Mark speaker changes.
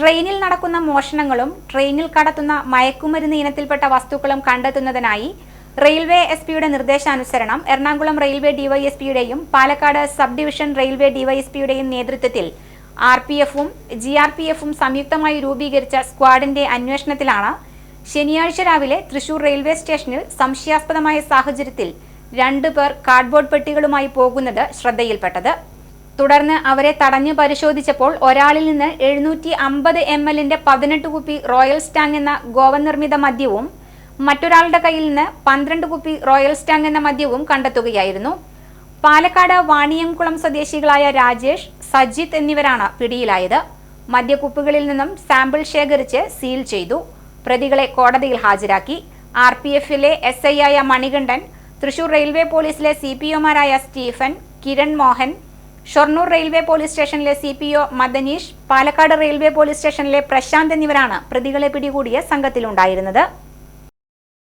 Speaker 1: ട്രെയിനിൽ നടക്കുന്ന മോഷണങ്ങളും ട്രെയിനിൽ കടത്തുന്ന മയക്കുമരുന്ന് ഇനത്തിൽപ്പെട്ട വസ്തുക്കളും കണ്ടെത്തുന്നതിനായി റെയിൽവേ എസ്പിയുടെ നിർദ്ദേശാനുസരണം എറണാകുളം റെയിൽവേ ഡിവൈഎസ്പിയുടെയും പാലക്കാട് സബ് ഡിവിഷൻ റെയിൽവേ ഡിവൈഎസ്പിയുടെയും നേതൃത്വത്തിൽ ആർപിഎഫും ജിആർപിഎഫും സംയുക്തമായി രൂപീകരിച്ച സ്ക്വാഡിന്റെ അന്വേഷണത്തിലാണ് ശനിയാഴ്ച രാവിലെ തൃശൂർ റെയിൽവേ സ്റ്റേഷനിൽ സംശയാസ്പദമായ സാഹചര്യത്തിൽ 2 പേർ കാർഡ്ബോർഡ് പെട്ടികളുമായി പോകുന്നത് ശ്രദ്ധയിൽപ്പെട്ടത്. തുടർന്ന് അവരെ തടഞ്ഞു പരിശോധിച്ചപ്പോൾ ഒരാളിൽ നിന്ന് 750 ml 18 കുപ്പി റോയൽ സ്റ്റാങ് എന്ന ഗോവൻ നിർമ്മിത മദ്യവും മറ്റൊരാളുടെ കയ്യിൽ നിന്ന് 12 കുപ്പി റോയൽ സ്റ്റാങ് എന്ന മദ്യവും കണ്ടെത്തുകയായിരുന്നു. പാലക്കാട് വാണിയംകുളം സ്വദേശികളായ രാജേഷ്, സജിത്ത് എന്നിവരാണ് പിടിയിലായത്. മദ്യക്കുപ്പികളിൽ നിന്നും സാമ്പിൾ ശേഖരിച്ച് സീൽ ചെയ്തു. പ്രതികളെ കോടതിയിൽ ഹാജരാക്കി. ആർപിഎഫിലെ SI ആയ മണികണ്ഠൻ, തൃശൂർ റെയിൽവേ പോലീസിലെ CPOമാരായ Stephen, Kiran Mohan, Shoranur railway police സ്റ്റേഷനിലെ CPO Madaneesh, Palakkad railway police സ്റ്റേഷനിലെ പ്രശാന്ത് എന്നിവരാണ് പ്രതികളെ പിടികൂടിയ സംഘത്തിലുണ്ടായിരുന്നത്.